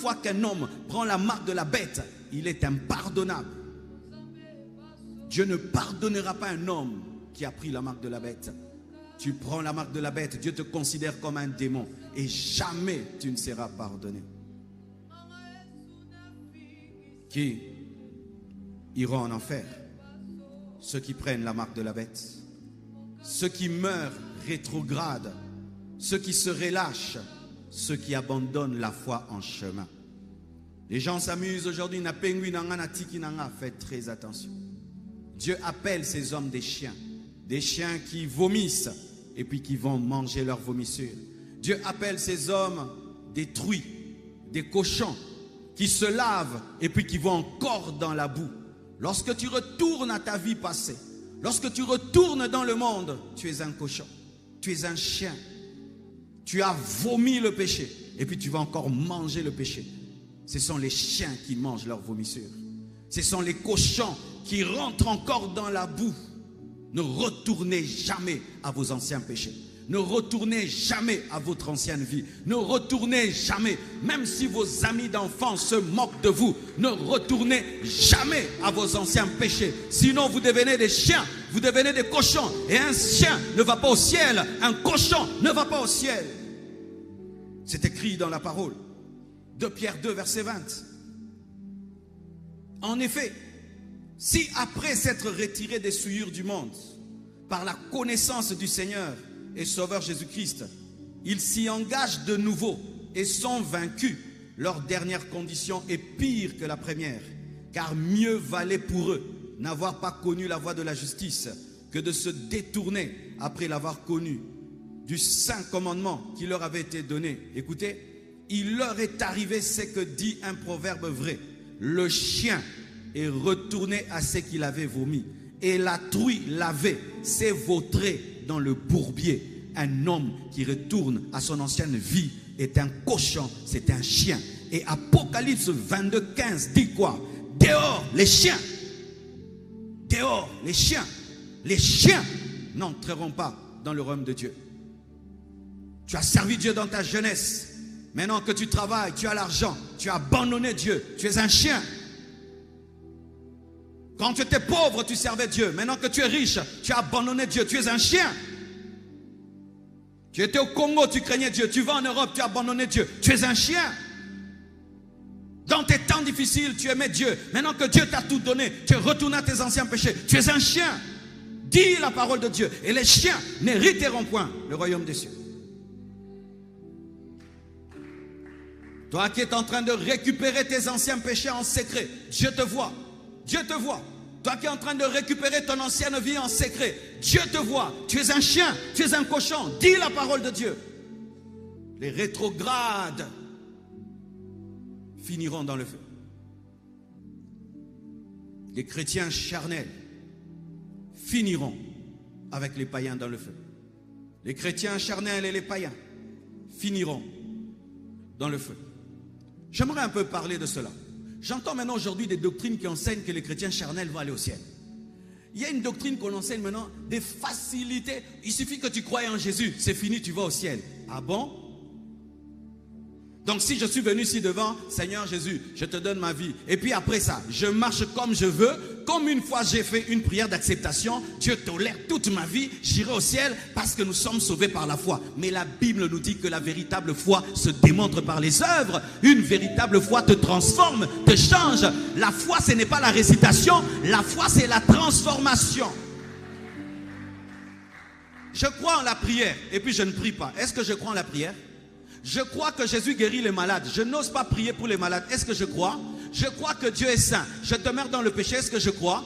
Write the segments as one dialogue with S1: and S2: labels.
S1: fois qu'un homme prend la marque de la bête, il est impardonnable. Dieu ne pardonnera pas un homme qui a pris la marque de la bête. Tu prends la marque de la bête, Dieu te considère comme un démon et jamais tu ne seras pardonné. Qui iront en enfer? Ceux qui prennent la marque de la bête, ceux qui meurent rétrogrades, ceux qui se relâchent, ceux qui abandonnent la foi en chemin. Les gens s'amusent aujourd'hui. Faites très attention. Dieu appelle ces hommes des chiens qui vomissent et puis qui vont manger leur vomissure. Dieu appelle ces hommes des truies, des cochons qui se lavent et puis qui vont encore dans la boue. Lorsque tu retournes à ta vie passée, lorsque tu retournes dans le monde, tu es un cochon, tu es un chien. Tu as vomi le péché et puis tu vas encore manger le péché. Ce sont les chiens qui mangent leur vomissure. Ce sont les cochons qui rentrent encore dans la boue. Ne retournez jamais à vos anciens péchés. Ne retournez jamais à votre ancienne vie. Ne retournez jamais, même si vos amis d'enfance se moquent de vous, ne retournez jamais à vos anciens péchés. Sinon vous devenez des chiens, vous devenez des cochons. Et un chien ne va pas au ciel, un cochon ne va pas au ciel. C'est écrit dans la parole. 2 Pierre 2, verset 20. En effet, si après s'être retiré des souillures du monde, par la connaissance du Seigneur et Sauveur Jésus-Christ, ils s'y engagent de nouveau et sont vaincus, leur dernière condition est pire que la première, car mieux valait pour eux n'avoir pas connu la voie de la justice que de se détourner après l'avoir connu du saint commandement qui leur avait été donné. Écoutez, il leur est arrivé ce que dit un proverbe vrai: le chien est retourné à ce qu'il avait vomi, et la truie lavée s'est vautrée dans le bourbier. Un homme qui retourne à son ancienne vie est un cochon, c'est un chien. Et Apocalypse 22, 15 dit quoi? Dehors les chiens, dehors les chiens. Les chiens n'entreront pas dans le royaume de Dieu. Tu as servi Dieu dans ta jeunesse. Maintenant que tu travailles, tu as l'argent, tu as abandonné Dieu, tu es un chien. Quand tu étais pauvre, tu servais Dieu. Maintenant que tu es riche, tu as abandonné Dieu, tu es un chien. Tu étais au Congo, tu craignais Dieu. Tu vas en Europe, tu as abandonné Dieu, tu es un chien. Dans tes temps difficiles, tu aimais Dieu. Maintenant que Dieu t'a tout donné, tu es retourné à tes anciens péchés, tu es un chien. Dis la parole de Dieu. Et les chiens n'hériteront point le royaume des cieux. Toi qui es en train de récupérer tes anciens péchés en secret, Dieu te voit. Dieu te voit. Toi qui es en train de récupérer ton ancienne vie en secret, Dieu te voit. Tu es un chien, tu es un cochon. Dis la parole de Dieu. Les rétrogrades finiront dans le feu. Les chrétiens charnels finiront avec les païens dans le feu. Les chrétiens charnels et les païens finiront dans le feu. J'aimerais un peu parler de cela. J'entends maintenant aujourd'hui des doctrines qui enseignent que les chrétiens charnels vont aller au ciel. Il y a une doctrine qu'on enseigne maintenant, des facilités. Il suffit que tu croies en Jésus, c'est fini, tu vas au ciel. Ah bon? Donc si je suis venu ici devant, Seigneur Jésus, je te donne ma vie. Et puis après ça, je marche comme je veux. Comme une fois j'ai fait une prière d'acceptation, Dieu tolère toute ma vie, j'irai au ciel parce que nous sommes sauvés par la foi. Mais la Bible nous dit que la véritable foi se démontre par les œuvres. Une véritable foi te transforme, te change. La foi, ce n'est pas la récitation, la foi, c'est la transformation. Je crois en la prière et puis je ne prie pas. Est-ce que je crois en la prière? Je crois que Jésus guérit les malades. Je n'ose pas prier pour les malades. Est-ce que je crois? Je crois que Dieu est saint. Je demeure dans le péché. Est-ce que je crois?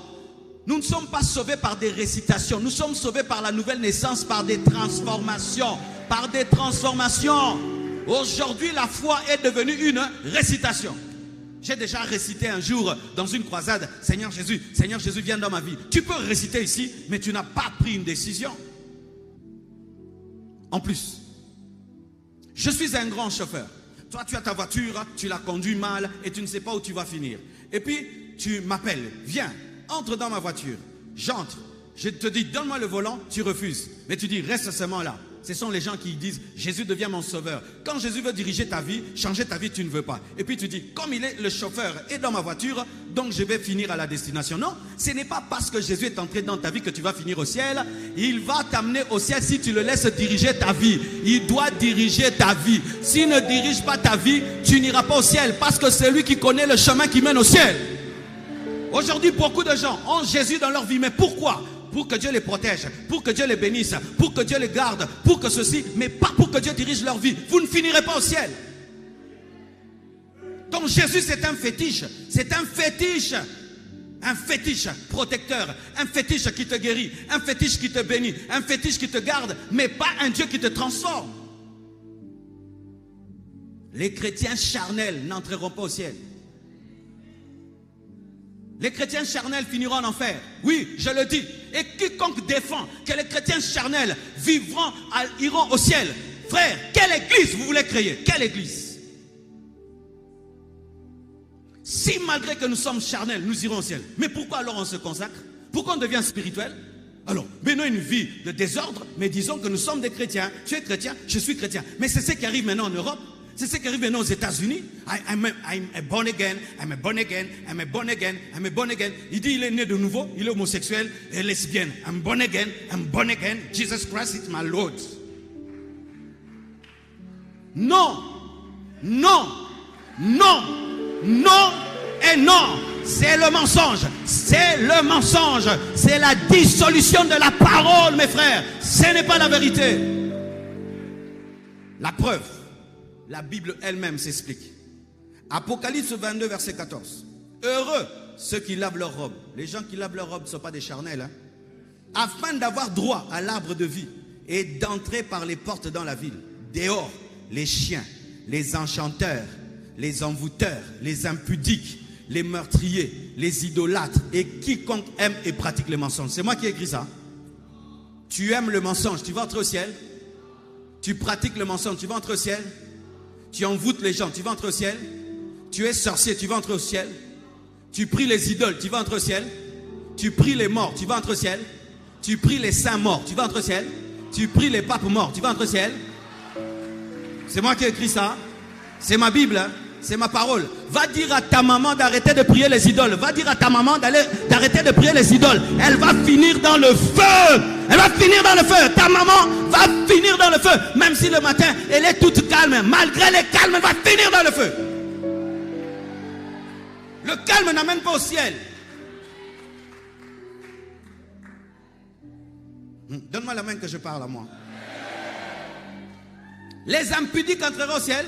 S1: Nous ne sommes pas sauvés par des récitations. Nous sommes sauvés par la nouvelle naissance, par des transformations. Par des transformations. Aujourd'hui, la foi est devenue une récitation. J'ai déjà récité un jour dans une croisade: Seigneur Jésus, viens dans ma vie. Tu peux réciter ici, mais tu n'as pas pris une décision. En plus, je suis un grand chauffeur. Toi, tu as ta voiture, tu la conduis mal et tu ne sais pas où tu vas finir. Et puis, tu m'appelles, viens, entre dans ma voiture. J'entre, je te dis, donne-moi le volant, tu refuses. Mais tu dis, reste seulement là. Ce sont les gens qui disent Jésus devient mon sauveur. Quand Jésus veut diriger ta vie, changer ta vie, tu ne veux pas. Et puis tu dis, comme il est le chauffeur et dans ma voiture, donc je vais finir à la destination. Non, ce n'est pas parce que Jésus est entré dans ta vie que tu vas finir au ciel. Il va t'amener au ciel si tu le laisses diriger ta vie. Il doit diriger ta vie. S'il ne dirige pas ta vie, tu n'iras pas au ciel, parce que c'est lui qui connaît le chemin qui mène au ciel. Aujourd'hui, beaucoup de gens ont Jésus dans leur vie. Mais pourquoi? Pour que Dieu les protège, pour que Dieu les bénisse, pour que Dieu les garde, pour que ceci, mais pas pour que Dieu dirige leur vie. Vous ne finirez pas au ciel. Donc Jésus, c'est un fétiche. C'est un fétiche. Un fétiche protecteur, un fétiche qui te guérit, un fétiche qui te bénit, un fétiche qui te garde, mais pas un Dieu qui te transforme. Les chrétiens charnels n'entreront pas au ciel. Les chrétiens charnels finiront en enfer. Oui, je le dis. Et quiconque défend que les chrétiens charnels iront au ciel. Frère, quelle église vous voulez créer? Quelle église? Si malgré que nous sommes charnels, nous irons au ciel. Mais pourquoi alors on se consacre? Pourquoi on devient spirituel? Alors, menons une vie de désordre, mais disons que nous sommes des chrétiens. Tu es chrétien, je suis chrétien. Mais c'est ce qui arrive maintenant en Europe. C'est ce qui arrive maintenant aux États-Unis. I'm a born again, I'm a born again, I'm a born again, I'm a born again. Il dit il est né de nouveau, il est homosexuel et lesbienne. I'm born again, Jesus Christ is my Lord. Non, non, non, non et non. C'est le mensonge, c'est le mensonge. C'est la dissolution de la parole, mes frères. Ce n'est pas la vérité. La preuve. La Bible elle-même s'explique. Apocalypse 22, verset 14. Heureux ceux qui lavent leur robe. Les gens qui lavent leur robe ne sont pas des charnels. Hein? Afin d'avoir droit à l'arbre de vie et d'entrer par les portes dans la ville. Dehors, les chiens, les enchanteurs, les envoûteurs, les impudiques, les meurtriers, les idolâtres et quiconque aime et pratique les mensonges. C'est moi qui ai écrit ça. Tu aimes le mensonge, tu vas entrer au ciel. Tu pratiques le mensonge, tu vas entrer au ciel. Tu envoûtes les gens, tu vas entrer au ciel. Tu es sorcier, tu vas entrer au ciel. Tu pries les idoles, tu vas entrer au ciel. Tu pries les morts, tu vas entrer au ciel. Tu pries les saints morts, tu vas entrer au ciel. Tu pries les papes morts, tu vas entrer au ciel. C'est moi qui ai écrit ça. C'est ma Bible, hein? C'est ma parole. Va dire à ta maman d'arrêter de prier les idoles. Va dire à ta maman d'arrêter de prier les idoles. Elle va finir dans le feu. Elle va finir dans le feu. Ta maman va finir dans le feu. Même si le matin, elle est toute calme. Malgré les calmes, elle va finir dans le feu. Le calme n'amène pas au ciel. Donne-moi la main que je parle à moi. Les impudiques entreront au ciel.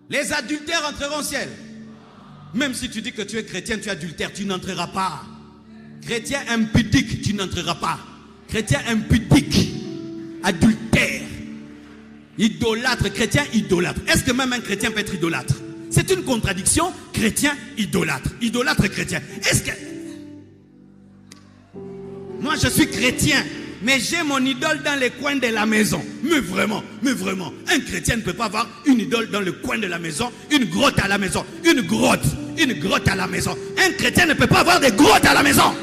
S1: Les adultères entreront au ciel. Même si tu dis que tu es chrétien, tu es adultère, tu n'entreras pas. Chrétien impudique, tu n'entreras pas. Chrétien impudique, adultère, idolâtre, chrétien idolâtre. Est-ce que même un chrétien peut être idolâtre? C'est une contradiction. Chrétien idolâtre, idolâtre chrétien. Est-ce que... Moi je suis chrétien, mais j'ai mon idole dans les coins de la maison. Mais vraiment, un chrétien ne peut pas avoir une idole dans le coin de la maison, une grotte à la maison, une grotte à la maison. Un chrétien ne peut pas avoir des grottes à la maison.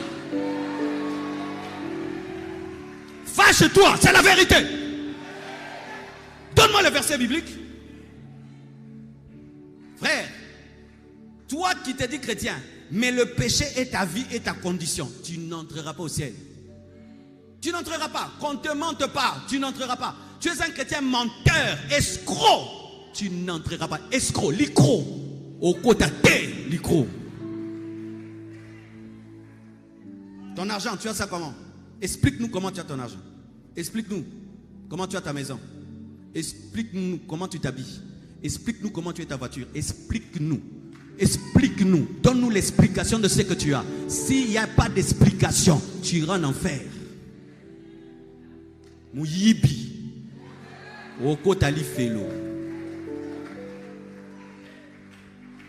S1: Fâche-toi, c'est la vérité. Donne-moi le verset biblique. Frère, toi qui te dis chrétien, mais le péché est ta vie et ta condition, tu n'entreras pas au ciel. Tu n'entreras pas. Qu'on ne te mente pas, tu n'entreras pas. Tu es un chrétien menteur, escroc. Tu n'entreras pas. Escroc, licro. Au côté licro. Ton argent, tu as ça comment? Explique-nous comment tu as ton argent. Explique-nous comment tu as ta maison. Explique-nous comment tu t'habilles. Explique-nous comment tu as ta voiture. Explique-nous. Explique-nous. Donne-nous l'explication de ce que tu as. S'il n'y a pas d'explication, tu iras en enfer. Mouyibi. Okotali Felo.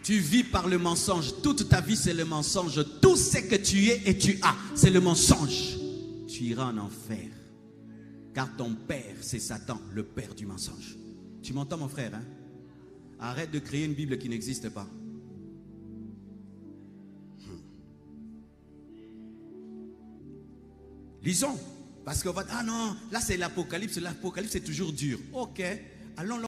S1: Tu vis par le mensonge. Toute ta vie, c'est le mensonge. Tout ce que tu es et tu as, c'est le mensonge. Tu iras en enfer. Car ton père, c'est Satan, le père du mensonge. Tu m'entends, mon frère, hein? Arrête de créer une Bible qui n'existe pas. Lisons Parce qu'on va dire, ah non, là c'est l'Apocalypse c'est toujours dur. Ok, allons